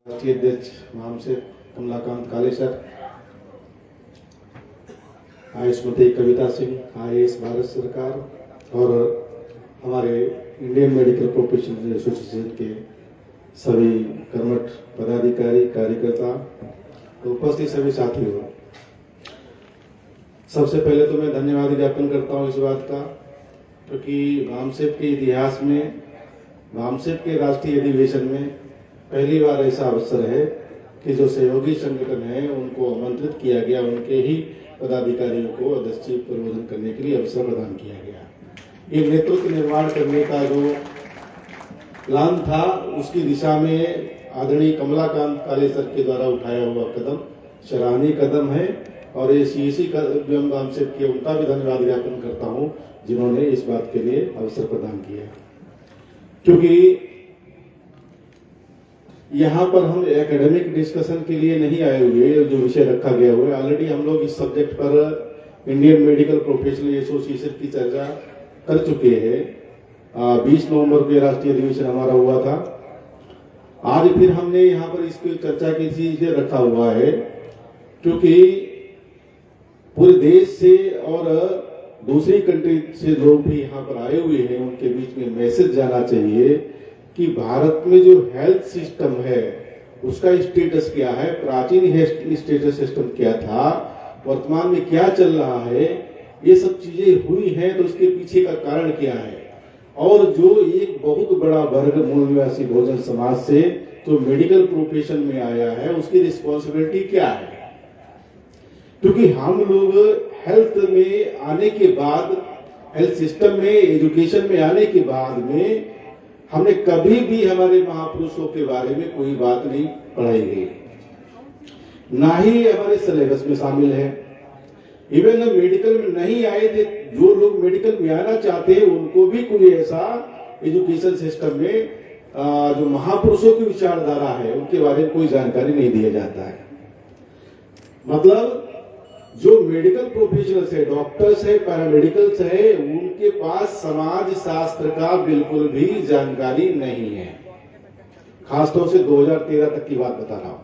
राष्ट्रीय अध्यक्ष महामसे कमलाकांत कालेसर, श्रीमती कविता सिंह, IAS भारत सरकार और हमारे इंडियन मेडिकल प्रोफेशनल एसोसिएशन के सभी कर्मठ पदाधिकारी, कार्यकर्ता, उपस्थित सभी साथियों, सबसे पहले तो मैं धन्यवाद ज्ञापन करता हूं इस बात का, क्योंकि भामसेप के इतिहास में, भामसेप के राष्ट्रीय अधिवेशन में पहली बार ऐसा अवसर है कि जो सहयोगी संगठन है उनको आमंत्रित किया गया, उनके ही पदाधिकारियों को अध्यक्ष प्रबोधन करने के लिए अवसर प्रदान किया गया। ये नेतृत्व निर्माण करने का जो प्लान था उसकी दिशा में आदरणीय कमलाकांत कालेसर के द्वारा उठाया हुआ कदम सराहनीय कदम है और ये CEC भामसेप के उनका भी धन्यवाद ज्ञापन करता हूं जिन्होंने इस बात के लिए अवसर प्रदान किया। क्योंकि यहाँ पर हम एकेडमिक डिस्कशन के लिए नहीं आए हुए, जो विषय रखा गया हुआ है ऑलरेडी हम लोग इस सब्जेक्ट पर इंडियन मेडिकल प्रोफेशनल एसोसिएशन की चर्चा कर चुके हैं। 20 नवंबर को राष्ट्रीय अधिवेशन हमारा हुआ था। आज फिर हमने यहाँ पर इसकी चर्चा की चीजें रखा हुआ है क्योंकि पूरे देश से और दूसरी कंट्री से लोग भी यहाँ पर आए हुए हैं, उनके बीच में मैसेज जाना चाहिए कि भारत में जो हेल्थ सिस्टम है उसका स्टेटस क्या है, प्राचीन स्टेटस सिस्टम क्या था, वर्तमान में क्या चल रहा है, ये सब चीजें हुई हैं तो उसके पीछे का कारण क्या है, और जो एक बहुत बड़ा वर्ग मूल निवासी बहुजन समाज से जो मेडिकल प्रोफेशन में आया है उसकी रिस्पॉन्सिबिलिटी क्या है। क्योंकि हम लोग हेल्थ में आने के बाद, हेल्थ सिस्टम में, एजुकेशन में आने के बाद में हमने कभी भी हमारे महापुरुषों के बारे में कोई बात नहीं पढ़ाई गई, ना ही हमारे सिलेबस में शामिल है। इवन मेडिकल में नहीं आए थे, जो लोग मेडिकल में आना चाहते हैं उनको भी कोई ऐसा एजुकेशन सिस्टम में जो महापुरुषों की विचारधारा है उनके बारे में कोई जानकारी नहीं दिया जाता है। मतलब जो मेडिकल प्रोफेशनल्स है, डॉक्टर्स है, पैरामेडिकल्स है, उनके पास समाज शास्त्र का बिल्कुल भी जानकारी नहीं है। खासतौर से 2013 तक की बात बता रहा हूं।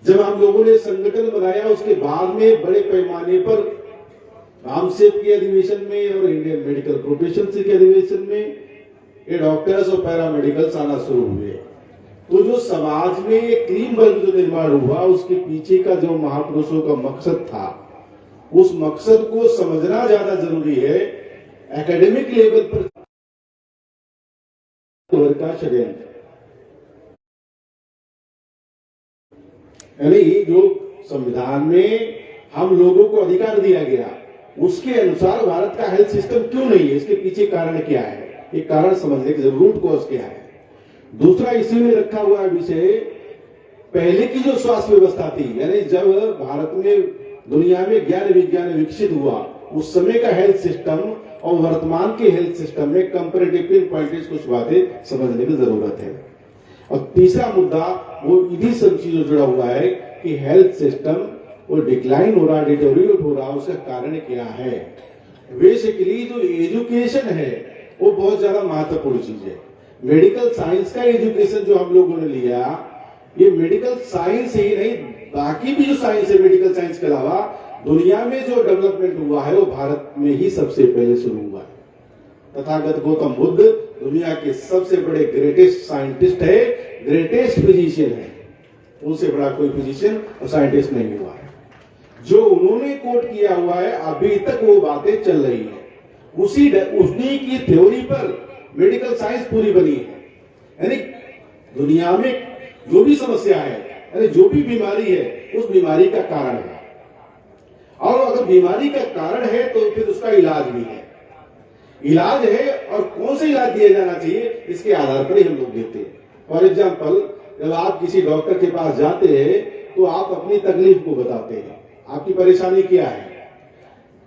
जब हम लोगों ने संगठन बनाया उसके बाद में बड़े पैमाने पर भामसेप के अधिवेशन में और इंडियन मेडिकल प्रोफेशन के अधिवेशन में ये डॉक्टर्स और पैरामेडिकल्स आना शुरू हुए। तो जो समाज में एक टीम वर्ग जो निर्माण हुआ उसके पीछे का जो महापुरुषों का मकसद था, उस मकसद को समझना ज्यादा जरूरी है। एकेडमिक लेवल पर का षड्यंत्र, यानी जो संविधान में हम लोगों को अधिकार दिया गया उसके अनुसार भारत का हेल्थ सिस्टम क्यों नहीं है, इसके पीछे कारण क्या है, ये कारण समझने की जरूरत, रूट कॉज क्या है। दूसरा इसी में रखा हुआ विषय, पहले की जो स्वास्थ्य व्यवस्था थी, यानी जब भारत में दुनिया में ज्ञान विज्ञान विकसित हुआ उस समय का हेल्थ सिस्टम और वर्तमान के हेल्थ सिस्टम में कंपैरेटिव पॉइंट कुछ बातें समझने की जरूरत है। और तीसरा मुद्दा वो इन्हीं सब चीजों जुड़ा हुआ है कि हेल्थ सिस्टम वो डिक्लाइन हो रहा, डिटोरिएट हो रहा, उसका कारण क्या है। बेसिकली जो एजुकेशन है वो बहुत ज्यादा महत्वपूर्ण चीज है। मेडिकल साइंस का एजुकेशन जो हम लोगों ने लिया, ये मेडिकल साइंस ही नहीं, बाकी भी जो साइंस है मेडिकल साइंस के अलावा दुनिया में जो डेवलपमेंट हुआ है वो भारत में ही सबसे पहले शुरू हुआ है। तथागत गौतम बुद्ध दुनिया के सबसे बड़े ग्रेटेस्ट साइंटिस्ट है, ग्रेटेस्ट फिजिशियन है, उनसे बड़ा कोई फिजिशियन और साइंटिस्ट नहीं हुआ है। जो उन्होंने कोट किया हुआ है अभी तक वो बातें चल रही है, उन्हीं की थ्योरी पर मेडिकल साइंस पूरी बनी है। यानी दुनिया में जो भी समस्या है, यानी जो भी बीमारी है उस बीमारी का कारण है, और अगर बीमारी का कारण है तो फिर उसका इलाज भी है। इलाज है और कौन सा इलाज दिया जाना चाहिए इसके आधार पर ही हम लोग देते हैं। फॉर एग्जाम्पल, जब आप किसी डॉक्टर के पास जाते हैं तो आप अपनी तकलीफ को बताते हैं, आपकी परेशानी क्या है,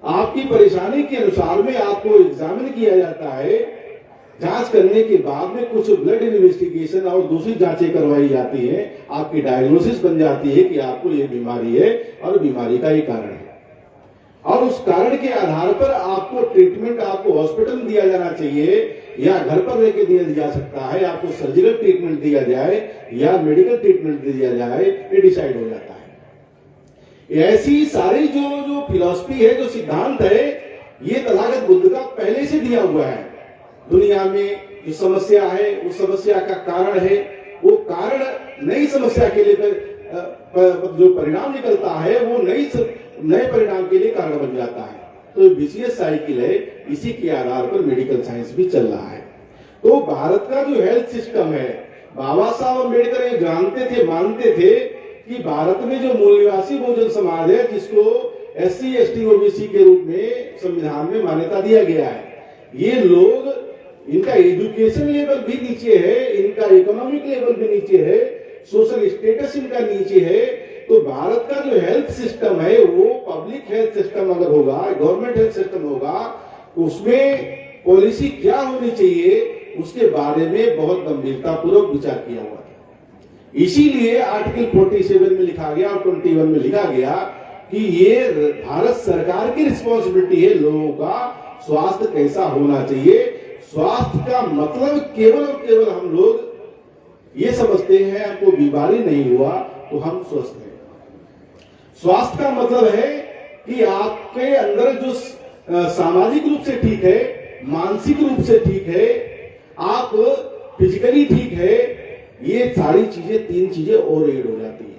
आपकी परेशानी के अनुसार में आपको एग्जामिन किया जाता है। जांच करने के बाद में कुछ ब्लड इन्वेस्टिगेशन और दूसरी जांचें करवाई जाती हैं, आपकी डायग्नोसिस बन जाती है कि आपको ये बीमारी है और बीमारी का ही कारण है, और उस कारण के आधार पर आपको ट्रीटमेंट, आपको हॉस्पिटल दिया जाना चाहिए या घर पर रह के दिया जा सकता है, आपको सर्जिकल ट्रीटमेंट दिया जाए या मेडिकल ट्रीटमेंट दिया जाए, ये डिसाइड हो जाता है। ऐसी सारी जो फिलॉसफी है, जो सिद्धांत है, ये तथागत बुद्ध का पहले से दिया हुआ है। दुनिया में जो समस्या है, उस समस्या का कारण है, वो कारण नई समस्या के लिए जो परिणाम निकलता है, वो नए परिणाम के लिए कारण बन जाता है। तो विशेष साइकिल है, इसी के आधार पर मेडिकल साइंस भी चल रहा है। तो भारत का जो हेल्थ सिस्टम है, बाबा साहब अम्बेडकर ये जानते थे, मानते थे कि भारत में जो मूल निवासी बहुजन समाज है, जिसको SC ST OBC के रूप में संविधान में मान्यता दिया गया है, ये लोग, इनका एजुकेशन लेवल भी नीचे है, इनका इकोनॉमिक लेवल भी नीचे है, सोशल स्टेटस इनका नीचे है। तो भारत का जो हेल्थ सिस्टम है, वो पब्लिक हेल्थ सिस्टम अगर होगा, गवर्नमेंट हेल्थ सिस्टम होगा, तो उसमें पॉलिसी क्या होनी चाहिए, उसके बारे में बहुत गंभीरता पूर्वक विचार किया हुआ था। इसीलिए आर्टिकल 47 में लिखा गया और 21 में लिखा गया कि ये भारत सरकार की रिस्पॉन्सिबिलिटी है, लोगों का स्वास्थ्य कैसा होना चाहिए। स्वास्थ्य का मतलब केवल और केवल हम लोग ये समझते हैं, हमको बीमारी नहीं हुआ तो हम स्वस्थ हैं। स्वास्थ्य का मतलब है कि आपके अंदर जो सामाजिक रूप से ठीक है, मानसिक रूप से ठीक है, आप फिजिकली ठीक है, ये सारी चीजें, 3 चीजें और ऐड हो जाती है।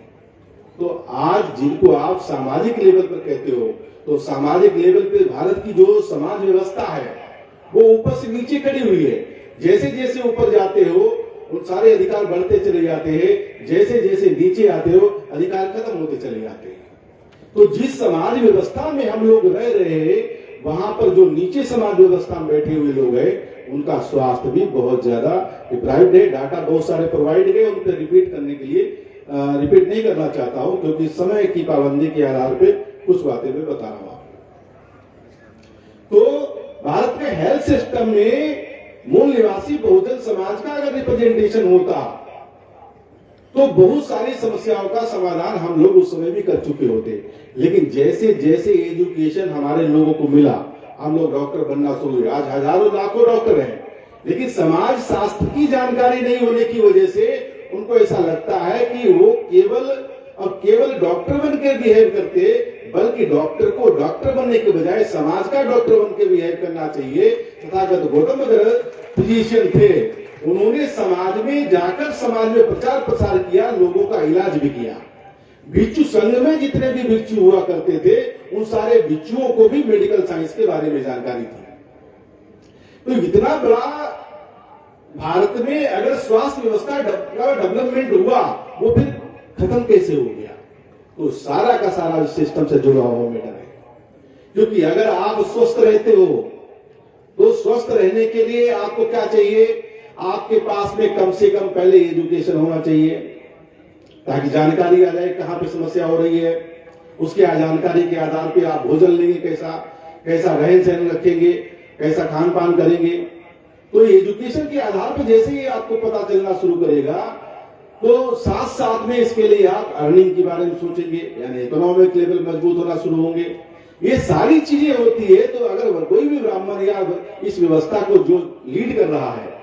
तो आज जिनको आप सामाजिक लेवल पर कहते हो, तो सामाजिक लेवल पे भारत की जो समाज व्यवस्था है, वो ऊपर से नीचे खड़ी हुई है। जैसे जैसे ऊपर जाते हो, उन सारे अधिकार बढ़ते चले जाते हैं, जैसे जैसे नीचे आते हो, अधिकार खत्म होते चले जाते हैं। तो जिस समाज व्यवस्था में हम लोग रह रहे हैं, वहां पर जो नीचे समाज व्यवस्था में बैठे हुए लोग हैं, उनका स्वास्थ्य भी बहुत ज्यादा डिप्राइव्ड है। डाटा बहुत सारे प्रोवाइड है, उन पर रिपीट करने के लिए रिपीट नहीं करना चाहता हूं, क्योंकि समय की पाबंदी के आधार पे कुछ बातें मैं बता रहा हूं। तो भारत के हेल्थ सिस्टम में मूल निवासी बहुजन समाज का अगर रिप्रेजेंटेशन होता, तो बहुत सारी समस्याओं का समाधान हम लोग उस समय भी कर चुके होते। लेकिन जैसे जैसे एजुकेशन हमारे लोगों को मिला, हम लोग डॉक्टर बनना शुरू हुए। आज हजारों लाखों डॉक्टर हैं, लेकिन समाज शास्त्र की जानकारी नहीं होने की वजह से उनको ऐसा लगता है कि वो केवल डॉक्टर बन के बिहेव करते, बल्कि डॉक्टर को डॉक्टर बनने के बजाय समाज का डॉक्टर बन के बिहेव करना चाहिए। तथागत गौतम बुद्ध फिजिशियन थे, उन्होंने समाज में जाकर समाज में प्रचार प्रसार किया, लोगों का इलाज भी किया। भिक्षु संघ में जितने भी भिक्षु हुआ करते थे, उन सारे भिक्षुओं को भी मेडिकल साइंस के बारे में जानकारी थी। तो इतना बड़ा भारत में अगर स्वास्थ्य व्यवस्था का डेवलपमेंट हुआ, वो फिर खत्म कैसे हो गया? तो सारा का सारा इस सिस्टम से जुड़ा हुआ मैटर है। क्योंकि अगर आप स्वस्थ रहते हो, तो स्वस्थ रहने के लिए आपको क्या चाहिए? आपके पास में कम से कम पहले एजुकेशन होना चाहिए, ताकि जानकारी आ जाए कहां पे समस्या हो रही है। उसके जानकारी के आधार पे आप भोजन लेंगे, कैसा रहन सहन रखेंगे, कैसा खान पान करेंगे। तो एजुकेशन के आधार पर जैसे ही आपको पता चलना शुरू करेगा, तो साथ साथ में इसके लिए आप अर्निंग के बारे में सोचेंगे, यानी इकोनॉमिक लेवल मजबूत होना शुरू होंगे। ये सारी चीजें होती है। तो अगर कोई भी ब्राह्मण या इस व्यवस्था को जो लीड कर रहा है,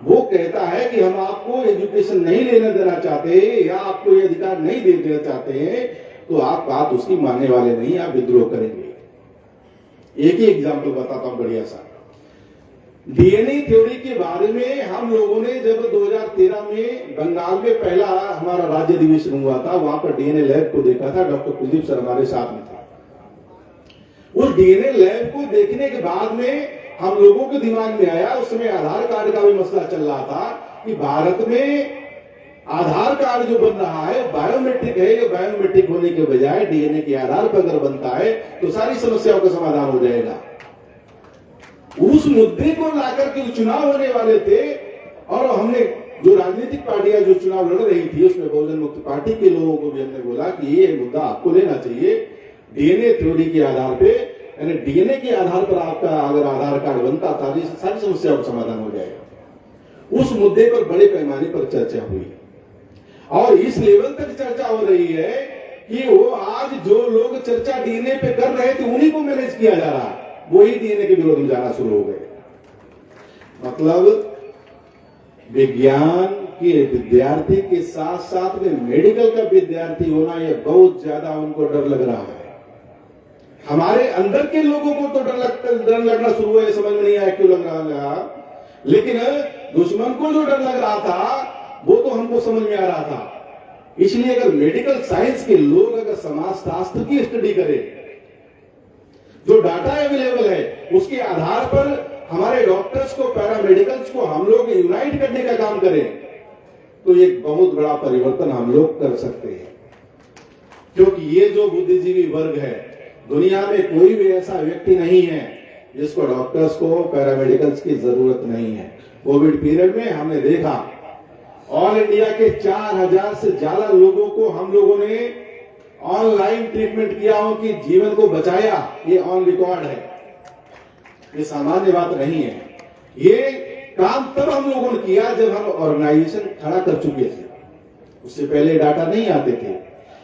वो कहता है कि हम आपको एजुकेशन नहीं लेने देना चाहते या आपको ये अधिकार नहीं देना चाहते हैं, तो आप बात उसकी मानने वाले नहीं, आप विद्रोह करेंगे। एक ही एग्जाम्पल बताता हूं बढ़िया सा। डीएनए थ्योरी के बारे में हम लोगों ने जब 2013 में बंगाल में पहला हमारा राज्य अधिवेशन हुआ था, वहां पर डीएनए लैब को देखा था। डॉक्टर कुलदीप सर हमारे साथ में था। उस डीएनए लैब को देखने के बाद में हम लोगों के दिमाग में आया, उस समय आधार कार्ड का भी मसला चल रहा था कि भारत में आधार कार्ड जो बन रहा है बायोमेट्रिक है, ये बायोमेट्रिक होने के बजाय डीएनए के आधार पर अगर बनता है तो सारी समस्याओं का समाधान हो जाएगा। उस मुद्दे को लाकर के चुनाव होने वाले थे, और हमने जो राजनीतिक पार्टियां जो चुनाव लड़ रही थी, उसमें बहुजन मुक्ति पार्टी के लोगों को भी हमने बोला कि ये मुद्दा आपको लेना चाहिए। डीएनए थ्योरी के आधार पे, यानी डीएनए के आधार पर आपका अगर आधार कार्ड बनता था, सारी समस्याओं का समाधान हो जाएगा। उस मुद्दे पर बड़े पैमाने पर चर्चा हुई, और इस लेवल तक चर्चा हो रही है कि वो आज जो लोग चर्चा डीएनए पे कर रहे थे, उन्हीं को मैनेज किया जा रहा है, वही डीएनए के विरोध में जाना शुरू हो गए। मतलब विज्ञान के विद्यार्थी के साथ साथ में मेडिकल का विद्यार्थी होना, यह बहुत ज्यादा उनको डर लग रहा है। हमारे अंदर के लोगों को तो डर लगना शुरू हुआ, समझ में नहीं आया क्यों लग रहा, लेकिन दुश्मन को जो डर लग रहा था वो तो हमको समझ में आ रहा था। इसलिए अगर मेडिकल साइंस के लोग अगर समाज शास्त्र की स्टडी करें, जो डाटा अवेलेबल है उसके आधार पर हमारे डॉक्टर्स को, पैरामेडिकल्स को हम लोग यूनाइट करने का काम करें, तो एक बहुत बड़ा परिवर्तन हम लोग कर सकते हैं। क्योंकि ये जो बुद्धिजीवी वर्ग है, दुनिया में कोई भी ऐसा व्यक्ति नहीं है जिसको डॉक्टर्स को, पैरामेडिकल्स की जरूरत नहीं है। कोविड पीरियड में हमने देखा ऑल इंडिया के 4000 से ज्यादा लोगों को हम लोगों ने ऑनलाइन ट्रीटमेंट किया, उनकी जीवन को बचाया। ये ऑन रिकॉर्ड है, ये सामान्य बात नहीं है। ये काम तब हम लोगों ने किया जब हम ऑर्गेनाइजेशन खड़ा कर चुके थे, उससे पहले डाटा नहीं आते थे।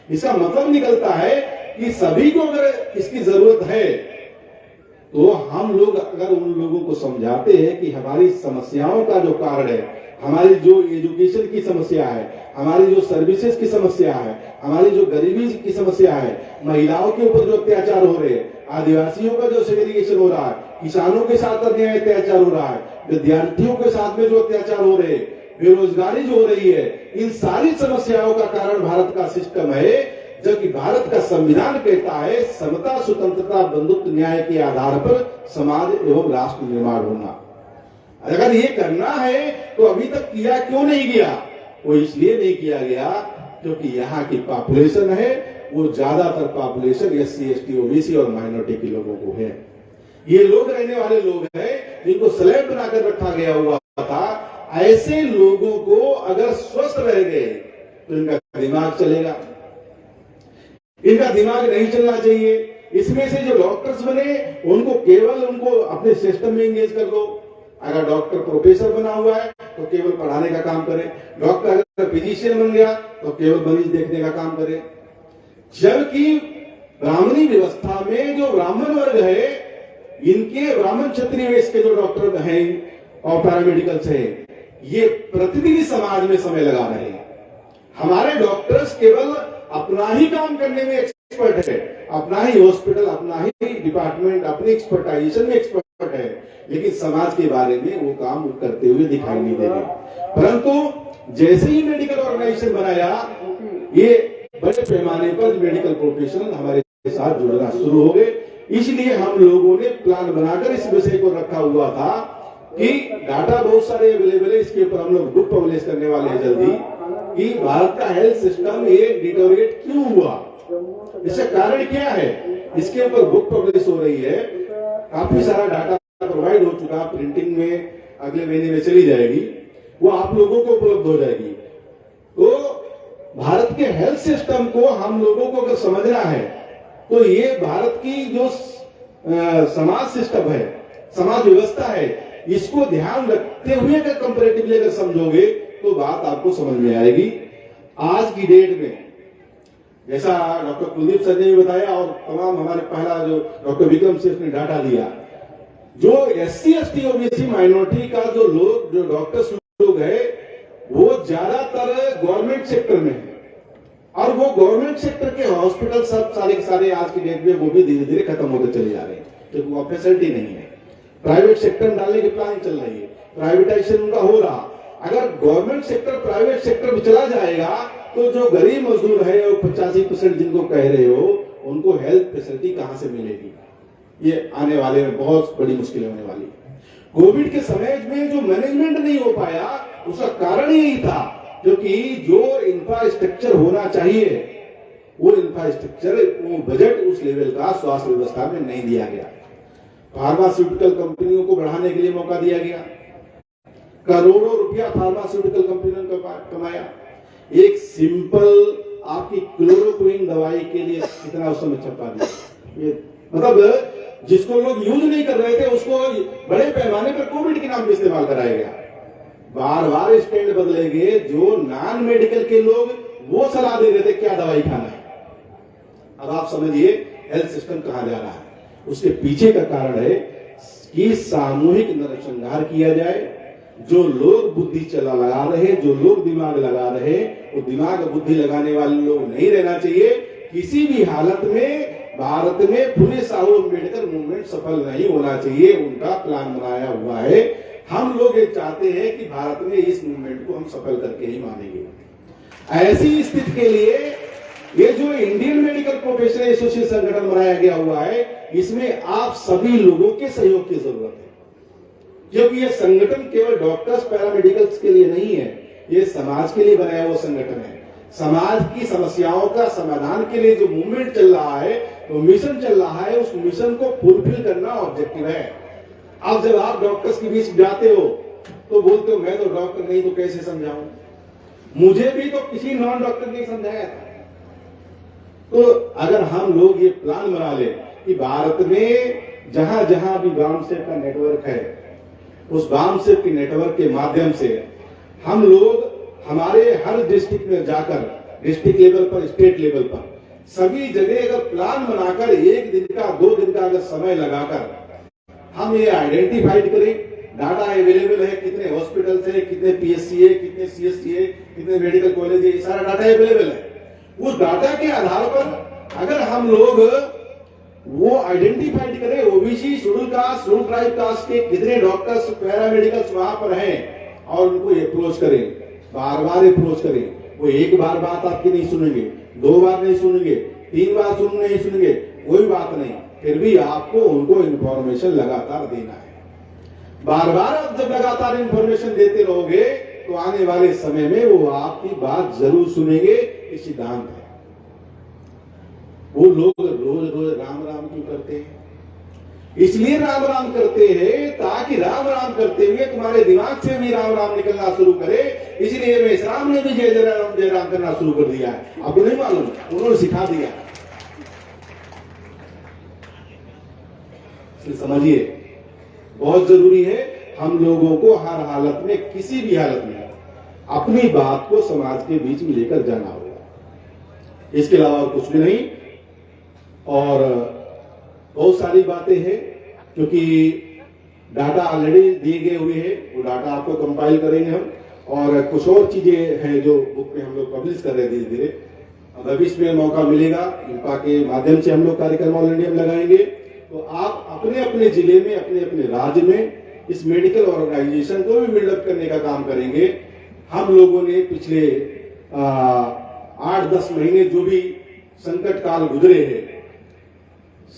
इसका मतलब निकलता है कि सभी को अगर इसकी जरूरत है तो हम लोग अगर उन लोगों को समझाते हैं कि हमारी समस्याओं का जो कारण है, हमारी जो एजुकेशन की समस्या है, हमारी जो सर्विसेज की समस्या है, हमारी जो गरीबी की समस्या है, महिलाओं के ऊपर जो अत्याचार हो रहे हैं, आदिवासियों का जो सेग्रीगेशन हो रहा है, किसानों के साथ अन्याय अत्याचार हो रहा है, विद्यार्थियों के साथ में जो अत्याचार हो रहे हैं, बेरोजगारी जो हो रही है, इन सारी समस्याओं का कारण भारत का सिस्टम है। जबकि भारत का संविधान कहता है समता, स्वतंत्रता, बंधुत्व, न्याय के आधार पर समाज एवं राष्ट्र निर्माण होना। अगर ये करना है तो अभी तक किया क्यों नहीं गया? वो इसलिए नहीं किया गया क्योंकि यहाँ की पॉपुलेशन है वो ज्यादातर पॉपुलेशन SC, ST, OBC और माइनॉरिटी के लोगों को है। ये लोग रहने वाले लोग हैं जिनको स्लैब बनाकर रखा गया हुआ था। ऐसे लोगों को अगर स्वस्थ रह गए तो इनका दिमाग चलेगा, इनका दिमाग नहीं चलना चाहिए। इसमें से जो डॉक्टर्स बने उनको केवल उनको अपने सिस्टम में एंगेज कर दो। अगर डॉक्टर प्रोफेसर बना हुआ है तो केवल पढ़ाने का काम करे, डॉक्टर अगर फिजिशियन बन गया तो केवल मरीज देखने का काम करे। जबकि ब्राह्मणी व्यवस्था में जो ब्राह्मण वर्ग है, इनके ब्राह्मण क्षत्रिय वेश के जो डॉक्टर हैं और पैरामेडिकल्स है, ये प्रतिदिन समाज में समय लगा रहे हैं। हमारे डॉक्टर्स केवल अपना ही काम करने में एक्सपर्ट है, अपना ही हॉस्पिटल, अपना ही डिपार्टमेंट, अपनी एक्सपर्टाइजेशन में एक्सपर्ट है, लेकिन समाज के बारे में वो काम करते हुए दिखाई नहीं दे रहे। परंतु जैसे ही मेडिकल ऑर्गेनाइजेशन बनाया, ये बड़े पैमाने पर मेडिकल प्रोफेशनल हमारे साथ जुड़ना शुरू हो गए। इसलिए हम लोगों ने प्लान बनाकर इस विषय को रखा हुआ था कि डाटा बहुत सारे अवेलेबल है, इसके ऊपर हम लोग बुक पब्लिश करने वाले हैं जल्दी, कि भारत का हेल्थ सिस्टम ये डिटोरिएट क्यों हुआ, इसका कारण क्या है, इसके ऊपर बुक पब्लिश हो रही है। काफी सारा डाटा प्रोवाइड हो चुका, प्रिंटिंग में अगले महीने में चली जाएगी, वो आप लोगों को उपलब्ध हो जाएगी। तो भारत के हेल्थ सिस्टम को हम लोगों को अगर समझना है तो ये भारत की जो समाज सिस्टम है, समाज व्यवस्था है, इसको ध्यान रखते हुए अगर कंपैरेटिवली अगर समझोगे तो बात आपको समझ में आएगी। आज की डेट में जैसा डॉक्टर कुलदीप सर ने भी बताया और तमाम हमारे पहला जो डॉक्टर विक्रम सिंह ने डाटा दिया, जो SC, ST, OBC माइनॉरिटी का जो लोग, जो डॉक्टर्स लोग है, वो ज्यादातर गवर्नमेंट सेक्टर में है और वो गवर्नमेंट सेक्टर के हॉस्पिटल सब सारे के सारे आज की डेट में वो भी धीरे धीरे खत्म होते चले जा रहे हैं, क्योंकि वो फैसिलिटी नहीं है। प्राइवेट सेक्टर में डालने की प्लान चल रही है, प्राइवेटाइजेशन उनका हो रहा। अगर गवर्नमेंट सेक्टर प्राइवेट सेक्टर में चला जाएगा तो जो गरीब मजदूर है और 85% जिनको कह रहे हो, उनको हेल्थ फैसिलिटी कहां से मिलेगी? ये आने वाले में बहुत बड़ी मुश्किल होने वाली है। कोविड के समय में जो मैनेजमेंट नहीं हो पाया उसका कारण यही था, क्योंकि जो इंफ्रास्ट्रक्चर होना चाहिए वो इंफ्रास्ट्रक्चर, वो बजट उस लेवल का स्वास्थ्य व्यवस्था में नहीं दिया गया। फार्मास्यूटिकल कंपनियों को बढ़ाने के लिए मौका दिया गया, करोड़ों रुपया फार्मास्यूटिकल कंपनियों ने कमाया। एक सिंपल आपकी क्लोरोक्विन दवाई के लिए कितना उस समय छपा दिया, ये मतलब जिसको लोग यूज नहीं कर रहे थे उसको बड़े पैमाने पर कोविड के नाम पे इस्तेमाल कराया गया। बार बार स्टैंड बदलेंगे, जो नॉन मेडिकल के लोग वो सलाह दे रहे थे क्या दवाई खाना है। अब आप समझिए हेल्थ सिस्टम कहां जा रहा है। उसके पीछे का कारण है कि सामूहिक नरसंहार किया जाए। जो लोग बुद्धि चला लगा रहे, जो लोग दिमाग लगा रहे, वो दिमाग बुद्धि लगाने वाले लोग नहीं रहना चाहिए। किसी भी हालत में भारत में फुले साहू अम्बेडकर मूवमेंट सफल नहीं होना चाहिए। उनका प्लान बनाया हुआ है। हम लोग ये चाहते हैं कि भारत में इस मूवमेंट को हम सफल करके ही मानेंगे। ऐसी स्थिति के लिए ये जो इंडियन मेडिकल प्रोफेशनल एसोसिएशन संगठन बनाया गया हुआ है, इसमें आप सभी लोगों के सहयोग की जरूरत है, क्योंकि ये संगठन केवल डॉक्टर्स पैरामेडिकल्स के लिए नहीं है, ये समाज के लिए बनाया हुआ संगठन है। समाज की समस्याओं का समाधान के लिए जो मूवमेंट चल रहा है, वो मिशन चल रहा है, उस मिशन को फुलफिल करना ऑब्जेक्टिव है। अब जब आप डॉक्टर्स के बीच जाते हो तो बोलते हो मैं तो डॉक्टर नहीं, तो कैसे समझाऊं? मुझे भी तो किसी नॉन डॉक्टर ने समझाया था। तो अगर हम लोग ये प्लान बना ले कि भारत में जहां जहां भी वामसेप का नेटवर्क है, उस वामसेप के नेटवर्क के माध्यम से हम लोग हमारे हर डिस्ट्रिक्ट में जाकर, डिस्ट्रिक्ट लेवल पर, स्टेट लेवल पर, सभी जगह अगर प्लान बनाकर 1 दिन का 2 दिन का अगर समय लगाकर हम ये आइडेंटिफाइड करें, डाटा अवेलेबल है, कितने हॉस्पिटल्स है, कितने पीएससी है, कितने सीएससी है, कितने मेडिकल कॉलेज है, ये सारा डाटा अवेलेबल है। उस डाटा के आधार पर अगर हम लोग वो आइडेंटिफाइड करें, OBC, schedule caste, schedule tribe caste के कितने डॉक्टर्स पैरामेडिकल्स वहां पर हैं और उनको अप्रोच करें, बार बार अप्रोच करें। वो एक बार बात आपकी नहीं सुनेंगे, 2 बार नहीं सुनेंगे, 3 बार नहीं सुनेंगे, कोई बात नहीं, फिर भी आपको उनको इंफॉर्मेशन लगातार देना है। बार बार आप जब लगातार इंफॉर्मेशन देते रहोगे तो आने वाले समय में वो आपकी बात जरूर सुनेंगे। ये सिद्धांत है। वो लोग रोज रोज राम राम क्यों करते हैं? इसलिए राम राम करते हैं ताकि राम राम करते हुए तुम्हारे दिमाग से भी राम राम निकलना शुरू करे। इसलिए मेष राम ने भी जय राम करना शुरू कर दिया है। आपको नहीं मालूम, उन्होंने सिखा दिया। समझिए, बहुत जरूरी है हम लोगों को हर हालत में, किसी भी हालत में अपनी बात को समाज के बीच में लेकर जाना होगा। इसके अलावा कुछ भी नहीं। और बहुत सारी बातें हैं, क्योंकि डाटा ऑलरेडी दिए गए हुए हैं, वो डाटा आपको कंपाइल करेंगे हम। और कुछ और चीजें हैं जो बुक में हम लोग पब्लिश कर रहे हैं धीरे धीरे। भविष्य में मौका मिलेगा, इंपा के माध्यम से हम लोग कार्यक्रम ऑल इंडिया में लगाएंगे। तो आप अपने अपने जिले में, अपने अपने राज्य में इस मेडिकल ऑर्गेनाइजेशन को भी बिल्डअप करने का काम करेंगे। हम लोगों ने पिछले 8-10 महीने जो भी संकट काल गुजरे हैं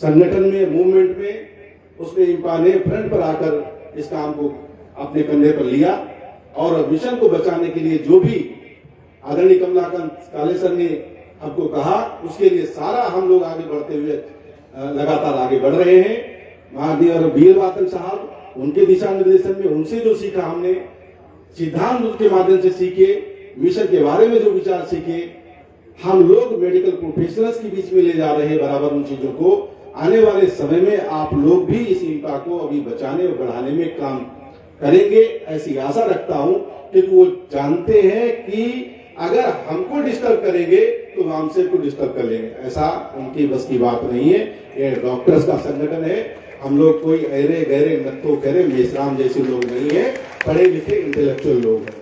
संगठन में, मूवमेंट में, उसमें इंपा ने फ्रंट पर आकर इस काम को अपने कंधे पर लिया और मिशन को बचाने के लिए जो भी आदरणीय कमलाकांत काले सर ने हमको कहा, उसके लिए सारा हम लोग आगे बढ़ते हुए लगातार आगे बढ़ रहे हैं। महादेव वीर वातन साहब, उनके दिशा निर्देशन में उनसे जो सीखा हमने, सिद्धांत के माध्यम से सीखे, मिशन के बारे में जो विचार सीखे, हम लोग मेडिकल प्रोफेशनल्स के बीच में ले जा रहे हैं बराबर उन चीजों को। आने वाले समय में आप लोग भी इस इंपा को अभी बचाने और बढ़ाने में काम करेंगे, ऐसी आशा रखता हूं। क्योंकि वो जानते हैं कि अगर हमको डिस्टर्ब करेंगे तो हमसे को डिस्टर्ब कर लेंगे। ऐसा उनकी बस की बात नहीं है। ये डॉक्टर्स का संगठन है। हम लोग कोई अरे गहरे नत्थो करे मेषराम जैसे लोग नहीं है, पढ़े लिखे इंटेलेक्चुअल लोग हैं।